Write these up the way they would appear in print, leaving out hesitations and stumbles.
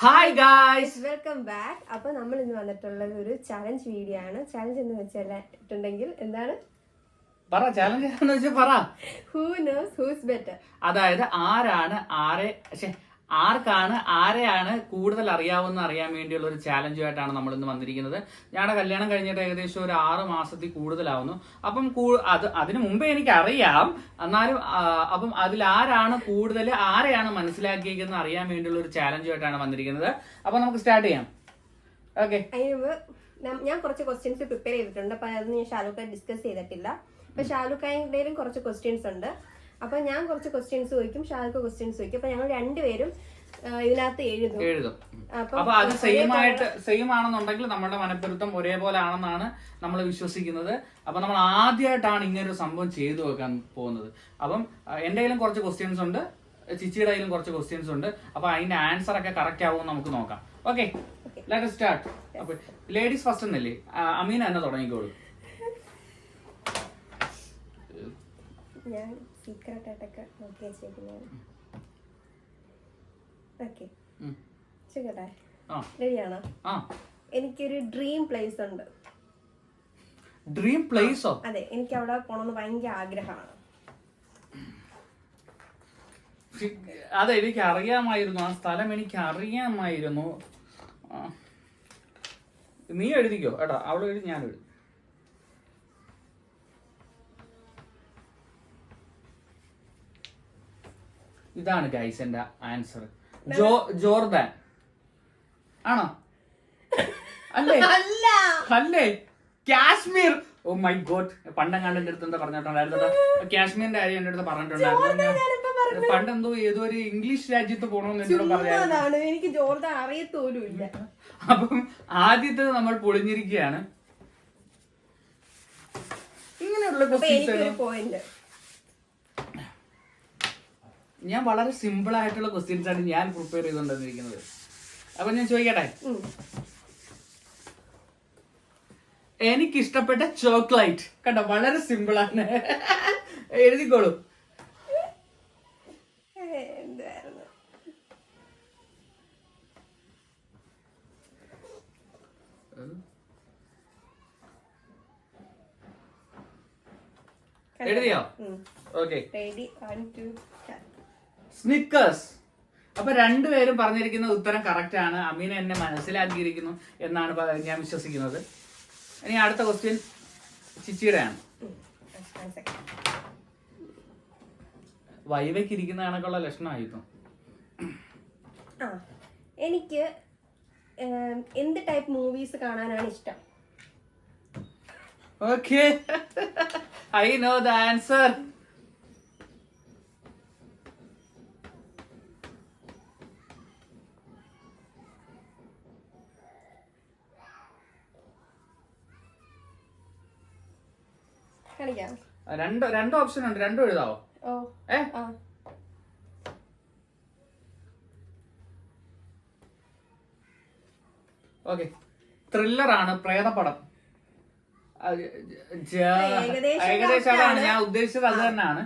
Hi guys, welcome back. അപ്പോൾ നമ്മൾ ഇന്ന് വന്നിട്ടുള്ളത് ഒരു ചലഞ്ച് വീഡിയോ ആണ്. ചലഞ്ച് എന്ന് വെച്ചിട്ടുണ്ടെങ്കിൽ എന്താണ് പറ ചാലഞ്ച് എന്ന് വെച്ചാൽ പറ. ഹൂ നോസ് ഹൂസ് ബെറ്റർ, അതായത് ആർക്കാണ് ആരെയാണ് കൂടുതൽ അറിയാവുന്ന അറിയാൻ വേണ്ടിയുള്ള ഒരു ചാലഞ്ചുമായിട്ടാണ് നമ്മൾ ഇന്ന് വന്നിരിക്കുന്നത്. ഞങ്ങളുടെ കല്യാണം കഴിഞ്ഞിട്ട് ഏകദേശം ഒരു 6 മാസത്തിൽ കൂടുതലാവുന്നു. അപ്പം അതിനു മുമ്പേ എനിക്ക് അറിയാം, എന്നാലും അപ്പം അതിൽ ആരെയാണ് മനസ്സിലാക്കിയിരിക്കുന്നത് അറിയാൻ വേണ്ടിയുള്ള ഒരു ചാലഞ്ചുമായിട്ടാണ് വന്നിരിക്കുന്നത്. അപ്പൊ നമുക്ക് സ്റ്റാർട്ട് ചെയ്യാം. ഓക്കെ, ഞാൻ കുറച്ച് ക്വസ്റ്റ്യൻസ് പ്രിപ്പയർ ചെയ്തിട്ടുണ്ട്. അപ്പൊ അതൊന്നും ഞാൻ ഷാരൂഖ് ഡിസ്കസ് ചെയ്തിട്ടില്ല. അപ്പൊ ഷാരൂഖ് ഖാന്റെയും കുറച്ച് ക്വസ്റ്റ്യൻസ് ഉണ്ട്. അപ്പൊ ഞാൻ കുറച്ച് ക്വസ്റ്റ്യൻസ് ചോദിക്കും, ഷാരൂഖ് ക്വസ്റ്റ്യൻസ് ചോദിക്കും. അപ്പൊ ഞങ്ങൾ രണ്ടുപേരും ഇതിനകത്ത് എഴുതും. അപ്പൊ അത് സെയിം ആണെന്നുണ്ടെങ്കിൽ നമ്മുടെ മനപ്പൊരുത്തം ഒരേപോലെ ആണെന്നാണ് നമ്മൾ വിശ്വസിക്കുന്നത്. അപ്പൊ നമ്മൾ ആദ്യമായിട്ടാണ് ഇങ്ങനൊരു സംഭവം ചെയ്തു വെക്കാൻ പോകുന്നത്. അപ്പം എന്റെ കയ്യിലും കുറച്ച് ക്വസ്റ്റ്യൻസ് ഉണ്ട്, ചിച്ചിയുടെ കയ്യിലും കുറച്ച് ക്വസ്റ്റ്യൻസ് ഉണ്ട്. അപ്പൊ അതിന്റെ ആൻസർ ഒക്കെ കറക്റ്റ് ആവുമെന്ന് നമുക്ക് നോക്കാം. Okay, let start. അപ്പൊ ലേഡീസ് ഫസ്റ്റ് എന്നല്ലേ, അമീന എന്നെ തുടങ്ങിക്കോളൂ. ഞാൻ സീക്രട്ട് ആയിട്ടൊക്കെ നോക്കി വെച്ചേക്കുന്നതാണ്. ഓക്കെ, ചോദിക്കട്ടെ? റെഡിയാണോ? എനിക്കൊരു ഡ്രീം പ്ലേസ് ഉണ്ട്. ഡ്രീം പ്ലേസോ? അതെ, എനിക്ക് അവിടെ പോണമെന്ന് ഭയങ്കര ആഗ്രഹമാണ്. അതെ, എനിക്ക് അറിയാമായിരുന്നു, ആ സ്ഥലം എനിക്ക് അറിയാമായിരുന്നു. നീ എഴുതിക്കോ കേട്ടോ, അവള് എഴുതി, ഞാൻ എഴുതി. ഇതാണ് ഗൈസ് എന്റെ ആൻസർ. ജോർദാൻ ആണോ? അല്ലേ കാശ്മീർ. ഓ മൈ ഗോഡ്, പണ്ടെങ്ങാണ്ട് എന്റെ അടുത്ത് എന്താ പറഞ്ഞിട്ടുണ്ടായിരുന്നു, കാശ്മീരിന്റെ കാര്യം എന്റെ അടുത്ത് പറഞ്ഞിട്ടുണ്ടായിരുന്നു. പണ്ടെന്തോ ഏതോ ഒരു ഇംഗ്ലീഷ് രാജ്യത്ത് പോകണമെന്ന് എന്നോട് പറയാം. എനിക്ക് ജോർദാൻ അറിയത്തോലും ഇല്ല. അപ്പം ആദ്യത്തെ നമ്മൾ പൊളിഞ്ഞിരിക്കുകയാണ്. ഇങ്ങനെയുള്ള പോയിന്റ് ഞാൻ വളരെ സിമ്പിൾ ആയിട്ടുള്ള ക്വസ്റ്റ്യൻസ് ആണ് ഞാൻ പ്രിപ്പയർ ചെയ്തുകൊണ്ടിരിക്കുന്നത്. അപ്പൊ ഞാൻ ചോദിക്കട്ടെ, എനിക്കിഷ്ടപ്പെട്ട ചോക്ലേറ്റ് കണ്ടോ, വളരെ സിമ്പിൾ ആണ്, എഴുതിക്കോളൂ. എഴുതിയോ? Okay, Snickers. അപ്പൊ രണ്ടുപേരും പറഞ്ഞിരിക്കുന്ന ഉത്തരം കറക്റ്റ് ആണ്. അമീന എന്നെ മനസ്സിലാക്കിയിരിക്കുന്നു എന്നാണ് ഞാൻ വിശ്വസിക്കുന്നത്. ഇനി അടുത്ത ക്വസ്റ്റ്യൻ ചിച്ചിയുടെ ആണ്. വൈവയ്ക്ക് ഇരിക്കുന്ന കണക്കുള്ള ലക്ഷണമായിരുന്നു. എനിക്ക് എന്ത് ടൈപ്പ് മൂവീസ് കാണാനാണ് ഇഷ്ടം? Okay, I know the answer. രണ്ട് ഓപ്ഷൻ ഉണ്ട്, രണ്ടും എഴുതാവോ? ഓക്കെ, ത്രില്ലർ ആണ്, പ്രേതപടം. ഏകദേശം അതാണ് ഞാൻ ഉദ്ദേശിച്ചത്, അത് തന്നെയാണ്.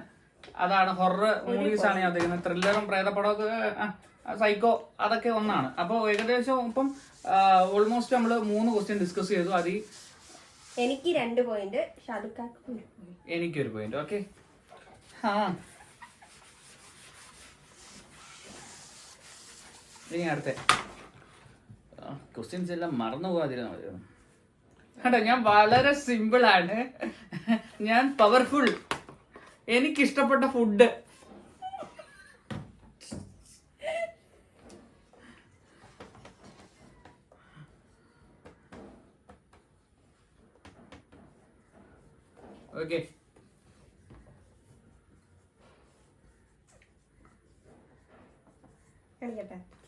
അതാണ്, ഹൊറർ മൂവീസ് ആണ് ഞാൻ ഉദ്ദേശിക്കുന്നത്. ത്രില്ലറും പ്രേതപടമൊക്കെ, സൈക്കോ, അതൊക്കെ ഒന്നാണ്. അപ്പോൾ ഏകദേശം ഇപ്പം ഓൾമോസ്റ്റ് നമ്മൾ 3 ക്വസ്റ്റ്യൻ ഡിസ്കസ് ചെയ്തു. അതിൽ എനിക്ക് 2 പോയിന്റ്, എനിക്കൊരു പോയിന്റ്. ഓക്കെ, ഇനി അടുത്ത ക്വസ്റ്റ്യൻസ് എല്ലാം മറന്നു പോകാതിരുന്ന കേട്ടോ. ഞാൻ വളരെ സിമ്പിൾ ആണ്, ഞാൻ പവർഫുൾ. എനിക്കിഷ്ടപ്പെട്ട ഫുഡ്. ഓക്കെ,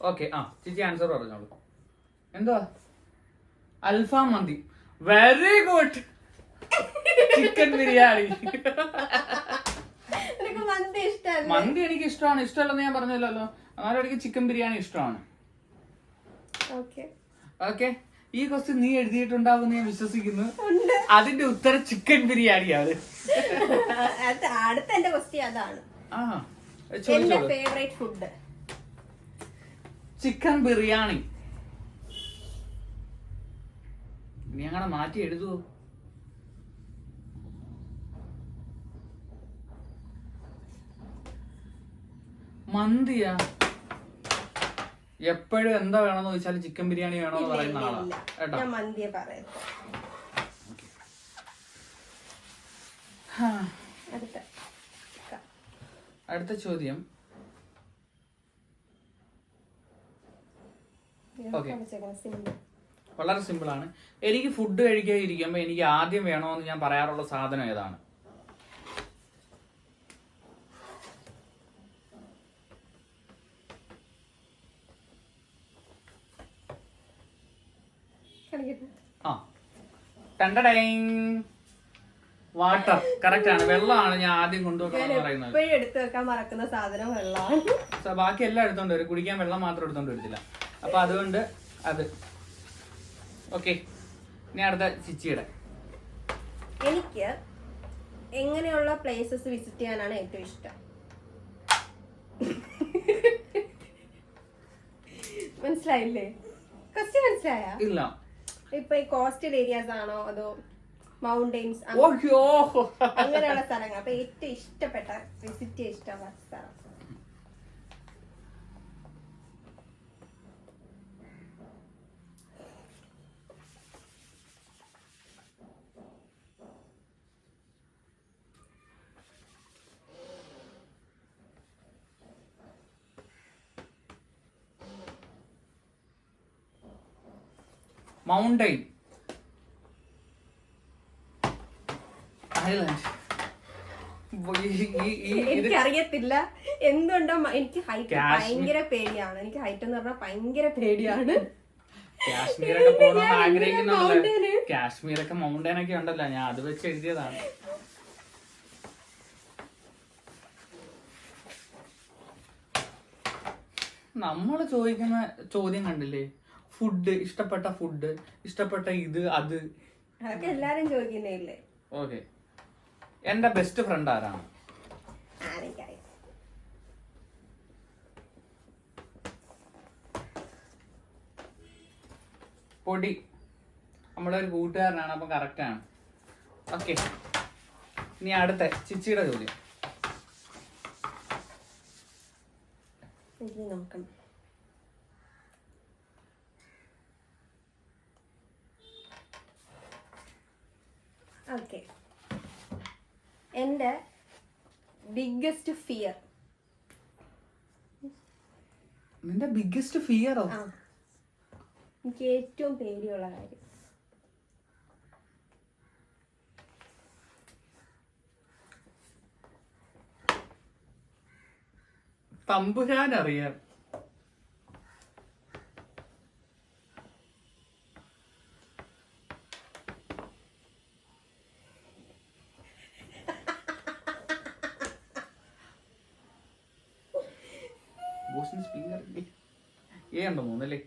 ഓക്കെ, ചേച്ചി ആൻസർ പറഞ്ഞോളൂ. എന്താ? അൽഫാം മന്തി. Very good. ചിക്കൻ ബിരിയാണി. മന്തി എനിക്ക് ഇഷ്ടമാണ്, ഇഷ്ടമല്ലെന്ന് ഞാൻ പറഞ്ഞല്ലോ. എന്നാലും എനിക്ക് ചിക്കൻ ബിരിയാണി ഇഷ്ടമാണ്. ഓക്കെ, ഈ ക്വസ്റ്റ്യൻ നീ എഴുതിയിട്ടുണ്ടാവുമെന്ന് ഞാൻ വിശ്വസിക്കുന്നു. അതിന്റെ ഉത്തരം ചിക്കൻ ബിരിയാണിയാണ്. അടുത്ത എന്റെ ക്വസ്റ്റ്യൻ അതാണ്. Favourite food chicken biryani. നീ അങ്ങനെ മാറ്റി എഴുതുവോ? മന്തിയാ? എപ്പോഴും എന്താ വേണമെന്ന് ചോദിച്ചാൽ ചിക്കൻ ബിരിയാണി വേണമെന്ന് പറയുന്ന ആളാ കേട്ടോ. ഞാൻ മന്തിയെ പറയുന്നത്. അടുത്ത ചോദ്യം. വളരെ സിമ്പിൾ ആണ്. എനിക്ക് ഫുഡ് കഴിക്കാൻ ഇരിക്കുമ്പോ എനിക്ക് ആദ്യം വേണമെന്ന് ഞാൻ പറയാറുള്ള സാധനം ഏതാണ്? ആ, വാട്ടർ. കറക്റ്റ് ആണ്. വെള്ളമാണ് ഞാൻ ആദ്യം കൊണ്ടുവെക്കണം പറയുന്നത്. എടുത്തു വെക്കാൻ മറക്കുന്ന സാധനം വെള്ളമാണ്. ബാക്കി എല്ലാം എടുത്തോണ്ട് വരും, കുടിക്കാൻ വെള്ളം മാത്രം എടുത്തോണ്ട് വരത്തില്ല. അപ്പൊ അതുകൊണ്ട് അത് ഓക്കെ. ഇനി അടുത്ത ചിച്ചിയുടെ. എനിക്ക് എങ്ങനെയുള്ള പ്ലേസസ് വിസിറ്റ് ചെയ്യാനാണ് ഏറ്റവും ഇഷ്ടം? മനസ്സിലായില്ലേ? ക്വസ്റ്റ്യൻ മനസ്സിലായ? ഇല്ല. ഇപ്പൊ ഈ കോസ്റ്റൽ ഏരിയാസ് ആണോ അതോ മൗണ്ടെയിൻസ് അങ്ങനെയുള്ള സ്ഥലങ്ങൾ? അപ്പൊ ഏറ്റവും ഇഷ്ടപ്പെട്ട വിസിറ്റ് ചെയ്യാൻ ഇഷ്ടമുള്ള സ്ഥലം? Mountain, island. എനിക്കറിയത്തില്ല എന്തുകൊണ്ടോ എനിക്ക് ഹൈറ്റ് ഭയങ്കര പേടിയാണ്. എനിക്ക് ഹൈറ്റ് എന്ന് പറഞ്ഞാൽ ഭയങ്കര പേടിയാണ്. കാശ്മീരൊക്കെ പോകണമെന്ന് ആഗ്രഹിക്കുന്നുണ്ടല്ലോ. കാശ്മീരൊക്കെ മൗണ്ടൈൻ ഒക്കെ ഉണ്ടല്ലോ, ഞാൻ അത് വെച്ച് എഴുതിയതാണ്. നമ്മൾ ചോദിക്കുന്ന ചോദ്യം കണ്ടില്ലേ? ഫുഡ്, ഇഷ്ടപ്പെട്ട ഫുഡ്, ഇഷ്ടപ്പെട്ട ഇത് അത്, അതൊക്കെ എല്ലാരും ചോദിക്കുന്നില്ലേ? ഓക്കെ. എന്റെ ബെസ്റ്റ് ഫ്രണ്ട് ആരാണ്? പൊടി. നമ്മുടെ ഒരു കൂട്ടുകാരനാണ്, അപ്പൊ കറക്റ്റ് ആണ്. ഓക്കെ. ഇനി അടുത്ത ചിച്ചിയുടെ ചോദ്യം. നോക്കണം. ഓക്കെ. എന്റെ ബിഗ്ഗസ്റ്റ് ഫിയർ. നിന്റെ ബിഗ്ഗസ്റ്റ് ഫിയറോ? എനിക്ക് ഏറ്റവും പേടിയുള്ള കാര്യം. തമ്പുരാൻ അറിയാം. ഏണ്ടോ മൂന്നല്ലേ?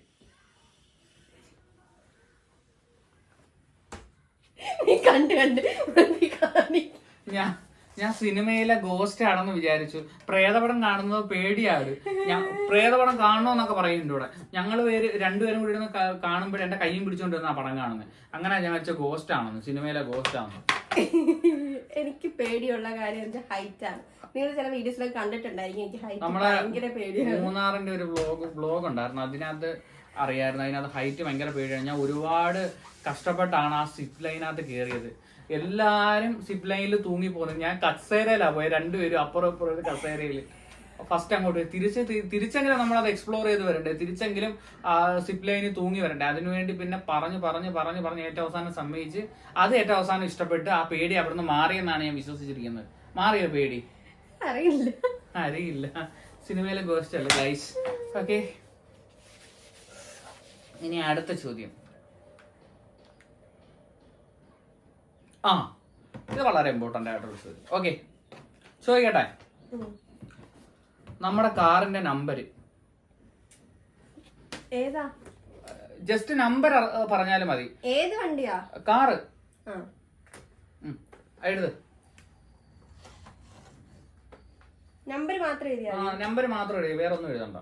ഞാൻ സിനിമയിലെ ഗോസ്റ്റ് ആണെന്ന് വിചാരിച്ചു. പ്രേതപടം കാണുന്നത് പേടിയാണ്. ഞാൻ പ്രേതപടം കാണണമെന്നൊക്കെ പറയുന്നുണ്ട് ഇവിടെ. ഞങ്ങൾ രണ്ടുപേരും കൂടി ഇരുന്ന് കാണുമ്പോൾ എന്റെ കയ്യും പിടിച്ചോണ്ടിരുന്ന പടം കാണുന്നത്. അങ്ങനെ ഞാൻ വെച്ച ഗോസ്റ്റ് ആണെന്ന്, സിനിമയിലെ ഗോസ്റ്റ് ആണെന്ന്. എനിക്ക് പേടിയുള്ള കാര്യം ഹൈറ്റ് ആണ്. നിങ്ങൾ ചില വീഡിയോസിലൊക്കെ കണ്ടിട്ടുണ്ടായിരിക്കും. എനിക്ക് ഹൈറ്റ് നമ്മളെ ഭയങ്കര പേടിയാണ്. മൂന്നാറിന്റെ ഒരു വ്ലോഗ് ഉണ്ടായിരുന്നു, അതിനകത്ത് അറിയായിരുന്നു. അതിനകത്ത് ഹൈറ്റ് ഭയങ്കര പേടിയാണ്. ഞാൻ ഒരുപാട് കഷ്ടപ്പെട്ടാണ് ആ സിപ്പ് ലൈനകത്ത് കയറിയത്. എല്ലാരും സിപ്പ് ലൈനിൽ തൂങ്ങി പോകുന്നത്. ഞാൻ കസേരയിലാ പോയത്, രണ്ടുപേരും അപ്പുറം ഇപ്പുറം കസേരയിൽ. ഫസ്റ്റ് അങ്ങോട്ട് തിരിച്ചെങ്കിലും നമ്മളത് എക്സ്പ്ലോർ ചെയ്ത് വരണ്ടേ, തിരിച്ചെങ്കിലും ആ സിപ്പ് ലൈനിൽ തൂങ്ങി വരണ്ടേ. അതിനുവേണ്ടി പിന്നെ പറഞ്ഞ് ഏറ്റവും അവസാനം സമ്മതിച്ച് അത് ഏറ്റവും അവസാനം ഇഷ്ടപ്പെട്ട് ആ പേടി അവിടുന്ന് മാറിയെന്നാണ് ഞാൻ വിശ്വസിച്ചിരിക്കുന്നത്. മാറിയോ പേടി? അറിയില്ല. സിനിമയിലെ ഗോസ്റ്റ് അല്ല ഗൈസ്. ഓക്കെ. ഇനി അടുത്ത ചോദ്യം. ഇത് വളരെ ഇമ്പോർട്ടന്റ് ആയിട്ടുള്ള ചോദ്യം. ഓക്കെ, ചോദിക്കട്ടെ? നമ്മുടെ കാറിന്റെ നമ്പർ ഏതാ? ജസ്റ്റ് നമ്പർ പറഞ്ഞാലും മതി. ഏത് വണ്ടിയാ? കാറ്. എഴുത്. നമ്പർ മാത്രം എഴുതിയാ? നമ്പർ മാത്രം എഴുതി, വേറെ ഒന്നും എഴുതണ്ട.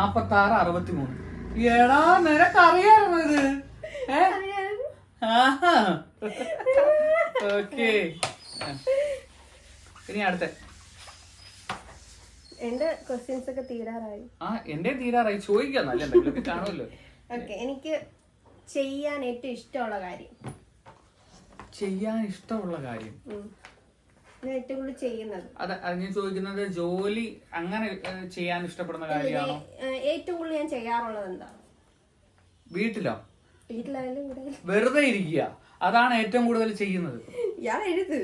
46 63. എടാ നിനക്കറിയാമോ ഇത്? ഓക്കെ, ഇനി അടുത്ത. എന്റെ ക്വസ്റ്റ്യൻസ് ഒക്കെ തീരാറായി. എന്റെ തീരാറായി. ചോദിക്കാന്നല്ലേ, എന്തെങ്കിലുമൊക്കെ കാണുമല്ലോ. ഓക്കെ, എനിക്ക് ചെയ്യാൻ ഏറ്റവും ഇഷ്ടമുള്ള കാര്യം. ചെയ്യാൻ ഇഷ്ടമുള്ള കാര്യം ഞാൻ ഏറ്റവും കൂടുതൽ ചെയ്യുന്നത്. അത് ഞാൻ ചോദിക്കുന്നത് ജോലി അങ്ങനെ ചെയ്യാൻ ഇഷ്ടപ്പെടുന്ന കാര്യമാണോ? ഏറ്റവും കൂടുതൽ ഞാൻ ചെയ്യാറുള്ളത് എന്താ? വീട്ടിലോ? വീട്ടിലായാലും വെറുതെ ഇരിക്കുക, അതാണ് ഏറ്റവും കൂടുതൽ ചെയ്യുന്നത്. ഞാൻ എഴുത്.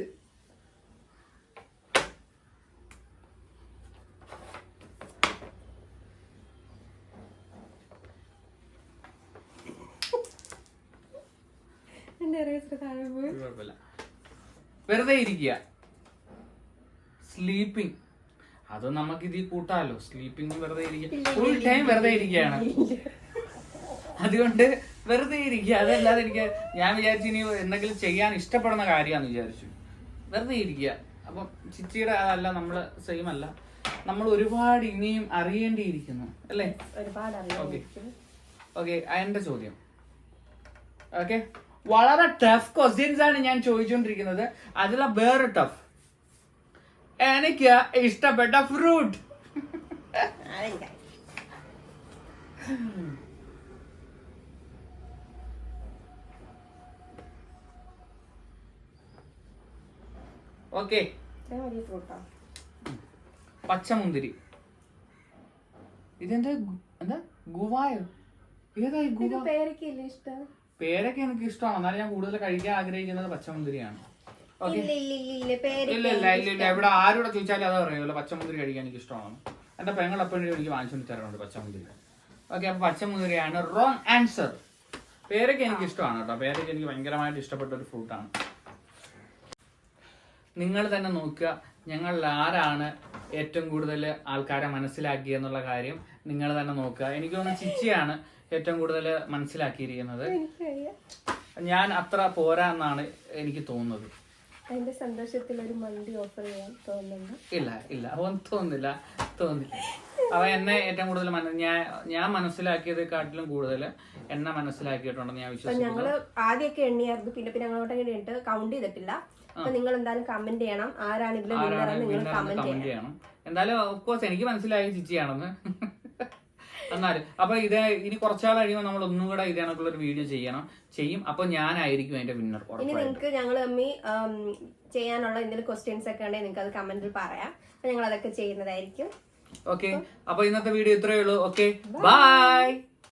വെറുതെ ഇരിക്കുക. സ്ലീപ്പിംഗ്, അത് നമുക്ക് ഇതിൽ കൂട്ടാലോ. സ്ലീപ്പിംഗ് വെറുതെ ഇരിക്കുക, ഫുൾ ടൈം വെറുതെ ഇരിക്കുകയാണ്. അതുകൊണ്ട് വെറുതെ ഇരിക്കുക. അതല്ലാതെ ഞാൻ വിചാരിച്ചു ഇനി എന്തെങ്കിലും ചെയ്യാൻ ഇഷ്ടപ്പെടുന്ന കാര്യമാണെന്ന് വിചാരിച്ചു. വെറുതെ ഇരിക്കുക. അപ്പം ചിച്ചിയുടെ അതല്ല, നമ്മള് സെയിം അല്ല. നമ്മൾ ഒരുപാട് ഇനിയും അറിയേണ്ടിയിരിക്കുന്നു അല്ലേ? ഓക്കെ, എന്റെ ചോദ്യം. ഓക്കെ, വളരെ ടഫ് ക്വസ്റ്റ്യൻസ് ആണ് ഞാൻ ചോദിച്ചുകൊണ്ടിരിക്കുന്നത്. അതിലെ വേറെ ടഫ്. എനിക്ക് ഇഷ്ടപ്പെട്ട ഫ്രൂട്ട്. ഓക്കെ, പച്ചമുന്തിരി. ഇതെന്താ? എന്താ ഗുവായോ? ഏതായി ഗുവ? പേരൊക്കെ എനിക്ക് ഇഷ്ടമാണ്, എന്നാലും ഞാൻ കൂടുതൽ കഴിക്കാൻ ആഗ്രഹിക്കുന്നത് പച്ചമുന്തിരിയാണ്. ഇല്ല, ഇവിടെ ആരോടെ ചോദിച്ചാലും അത് പറയുമല്ലോ, പച്ചമുന്തിരി കഴിക്കാൻ എനിക്ക് ഇഷ്ടമാണ്. എന്റെ പെങ്ങൾ എപ്പോഴും എനിക്ക് വാങ്ങിച്ചു തരാറുണ്ട് പച്ചമുന്തിരി. ഓക്കെ, അപ്പൊ പച്ചമുന്തിരിയാണ് റോങ് ആൻസർ. പേരൊക്കെ എനിക്ക് ഇഷ്ടമാണ് കേട്ടോ. പേരൊക്കെ എനിക്ക് ഭയങ്കരമായിട്ട് ഇഷ്ടപ്പെട്ട ഒരു ഫ്രൂട്ടാണ്. നിങ്ങൾ തന്നെ നോക്കുക, ഞങ്ങളിൽ ആരാണ് ഏറ്റവും കൂടുതൽ ആൾക്കാരെ മനസ്സിലാക്കിയെന്നുള്ള കാര്യം നിങ്ങൾ തന്നെ നോക്കുക. എനിക്ക് തോന്നുന്നു ചിച്ചിയാണ് ഏറ്റവും കൂടുതൽ മനസ്സിലാക്കിയിരിക്കുന്നത്. ഞാൻ അത്ര പോരാ എന്നാണ് എനിക്ക് തോന്നുന്നത്. എന്റെ സന്തോഷത്തിൽ ഒരു മന്തി ഓഫർ ചെയ്യാൻ തോന്നുന്നുണ്ട്. ഇല്ല ഒന്നും തോന്നുന്നില്ല. അവ എന്നെ ഏറ്റവും കൂടുതൽ ഞാൻ മനസ്സിലാക്കിയതിനെക്കാട്ടിലും കൂടുതൽ എന്നെ മനസ്സിലാക്കിയിട്ടുണ്ടെന്ന് ഞാൻ വിശ്വസിക്കുന്നു. ഞങ്ങള് ആദ്യമൊക്കെ എണ്ണിയായിരുന്നു, പിന്നെ ഞങ്ങളോട്ട് എണ്ണിയിട്ട് കൗണ്ട് ചെയ്തിട്ടില്ല. അപ്പൊ നിങ്ങൾ എന്തായാലും കമന്റ് ചെയ്യണം, ആരാണ് ഇതിൽ നിങ്ങൾ കമന്റ് ചെയ്യണം. എന്തായാലും ഓഫ്കോഴ്സ് എനിക്ക് മനസ്സിലായി ചിച്ചിയാണെന്ന്. എന്നാലും അപ്പൊ ഇത് ഇനി കുറച്ചാൾ കഴിയുമ്പോൾ നമ്മൾ ഒന്നും കൂടെ ഇതേക്കുള്ള ഒരു വീഡിയോ ചെയ്യും. അപ്പൊ ഞാനായിരിക്കും അതിന്റെ വിന്നർ. ഇനി നിങ്ങൾക്ക് ഞങ്ങൾ തമ്മി ചെയ്യാനുള്ള എന്തെങ്കിലും ക്വസ്റ്റ്യൻസ് ഒക്കെ ഉണ്ടെങ്കിൽ നിങ്ങൾക്ക് അത് കമന്റിൽ പറയാം. ഞങ്ങൾ അതൊക്കെ ചെയ്യുന്നതായിരിക്കും. ഓക്കെ, അപ്പൊ ഇന്നത്തെ വീഡിയോ ഇത്രയേ ഉള്ളൂ. Okay, by.